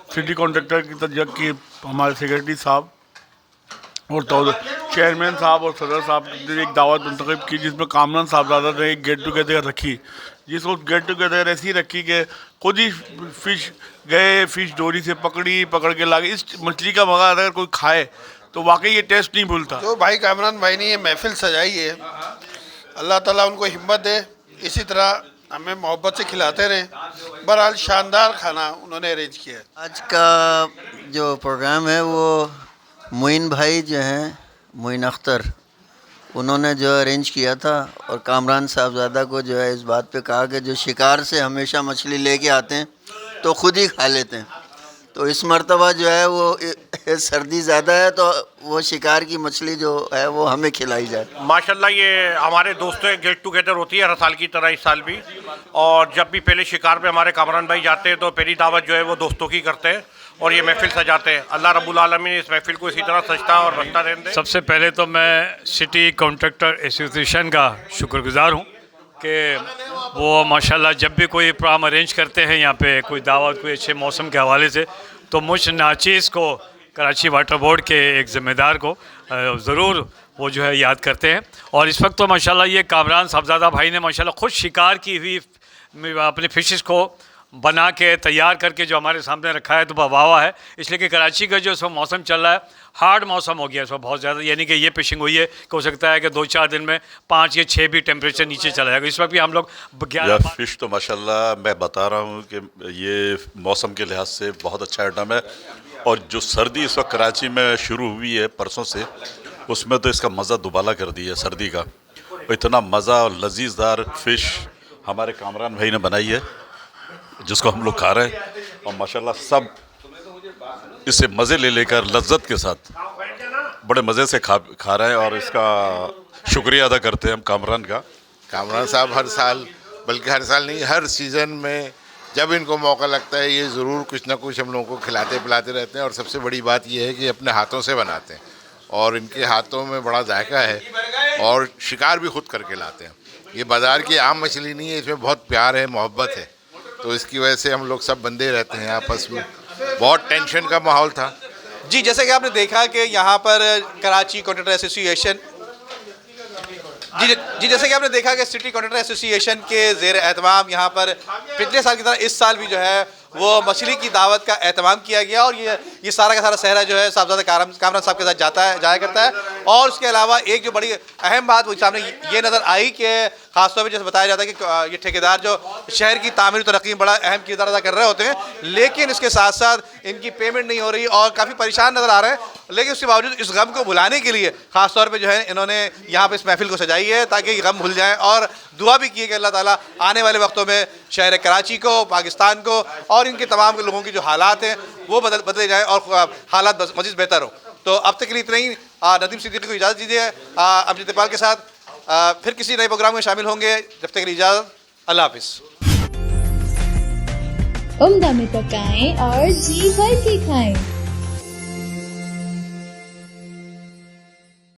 City contractor की तरफ की हमारे सेक्रेटरी साहब और चेयरमैन साहब और सदर साहब ने एक दावत मुंतखब की जिसमें कामरान साहबजादा ने एक गेट टुगेदर रखी, जिसको गेट टुगेदर ऐसी रखी कि खुद ही फिश गए, फिश डोरी से पकड़ के लागे। इस मछली का मज़ा अगर कोई खाए तो वाकई ये टेस्ट नहीं भूलता। जो भाई कामरान भाई ने ये महफिल सजाई है, अल्लाह ताला उनको हिम्मत दे, इसी तरह हमें मोहब्बत से खिलाते रहें। बहरहाल शानदार खाना उन्होंने अरेंज किया है। आज का जो प्रोग्राम है वो मोइन भाई जो हैं, मोइन अख्तर, उन्होंने जो अरेंज किया था और कामरान साहबजादा को जो है इस बात पे कहा कि जो शिकार से हमेशा मछली लेके आते हैं तो ख़ुद ही खा लेते हैं, तो इस मर्तबा जो है वो सर्दी ज़्यादा है तो वो शिकार की मछली जो है वो हमें खिलाई जाए। माशाल्लाह ये हमारे दोस्तों की गेट टुगेदर होती है हर साल की तरह इस साल भी, और जब भी पहले शिकार पे हमारे कामरान भाई जाते हैं तो पहली दावत जो है वो दोस्तों की करते हैं और ये महफिल सजाते हैं। अल्लाह रब्बुल आलमीन इस महफिल को इसी तरह सजता और बनता रहने दे। सबसे पहले तो मैं सिटी कॉन्ट्रैक्टर एसोसिएशन का शुक्रगुजार हूँ कि वो माशाल्लाह जब भी कोई प्रोग्राम अरेंज करते हैं यहाँ पे कोई दावत, कोई अच्छे मौसम के हवाले से, तो मुझ नाचीज़ को, कराची वाटर बोर्ड के एक ज़िम्मेदार को ज़रूर वो जो है याद करते हैं। और इस वक्त तो माशाल्लाह ये कामरान साहबजादा भाई ने माशाल्लाह खुद शिकार की हुई अपने फिशेस को बना के तैयार करके जो हमारे सामने रखा है, तो वाह है। इसलिए कि कराची का जो इस मौसम चल रहा है, हार्ड मौसम हो गया इस वक्त बहुत ज़्यादा, यानी कि ये फिशिंग हुई है कि हो सकता है कि 2-4 दिन में 5 या 6 भी टेम्परेचर नीचे चला जाएगा। इस वक्त भी हम लोग फ़िश तो माशाल्लाह मैं बता रहा हूँ कि ये मौसम के लिहाज से बहुत अच्छा आइटम है, और जो सर्दी इस वक्त कराची में शुरू हुई है परसों से, उसमें तो इसका मज़ा दुबाला कर दिया है सर्दी का। इतना मज़ा और लजीजदार फ़िश हमारे कामरान भाई ने बनाई है जिसको हम लोग खा रहे हैं, और माशाल्लाह सब इसे मज़े ले लेकर लज्जत के साथ बड़े मज़े से खा रहे हैं, और इसका शुक्रिया अदा करते हैं हम कामरान का। कामरान साहब हर साल, बल्कि हर साल नहीं, हर सीज़न में जब इनको मौका लगता है ये ज़रूर कुछ ना कुछ हम लोगों को खिलाते पिलाते रहते हैं। और सबसे बड़ी बात ये है कि अपने हाथों से बनाते हैं और इनके हाथों में बड़ा जायका है, और शिकार भी खुद करके लाते हैं। ये बाज़ार की आम मछली नहीं है, इसमें बहुत प्यार है, मोहब्बत है, तो इसकी वजह से हम लोग सब बंदे रहते हैं आपस में। बहुत टेंशन का माहौल था जी। जैसे कि आपने देखा कि यहाँ पर कराची कॉन्ट्रैक्टर एसोसिएशन जी जैसे कि आपने देखा कि सिटी कॉन्ट्रैक्टर एसोसिएशन के ज़ेर एहतमाम यहाँ पर पिछले साल की तरह इस साल भी जो है वो मछली की दावत का एहतमाम किया गया, और ये सारा का सारा सहरा जो है साहबजादा कामरान साहब के साथ जाया करता है। और उसके अलावा एक जो बड़ी अहम बात वो सामने ये नज़र आई कि ख़ासतौर पर जैसे बताया जाता है कि ये ठेकेदार जो शहर की तामीर तरक्की में बड़ा अहम किरदार अदा कर रहे होते हैं, लेकिन इसके साथ साथ इनकी पेमेंट नहीं हो रही और काफ़ी परेशान नज़र आ रहे हैं। लेकिन उसके बावजूद इस गम को भुलाने के लिए ख़ासतौर पर जो है इन्होंने यहाँ पर इस महफिल को सजाई है ताकि ये गम भूल जाएँ, और दुआ भी की है कि अल्लाह ताला आने वाले वक्तों में शहर कराची को, पाकिस्तान को और इनके तमाम लोगों की जो हालात हैं वो बदले जाएँ और हालात मज़ीद बेहतर हो। तो अब तक के लिए इतना ही। नदीम सिद्दीकी को इजाज़त दीजिए। अमजद इकबाल के साथ फिर किसी नए प्रोग्राम में शामिल होंगे। जब तक के लिए इजाज़त, अल्लाह हाफिज़। उम्दा में पकाएं और जी भर के खाएं।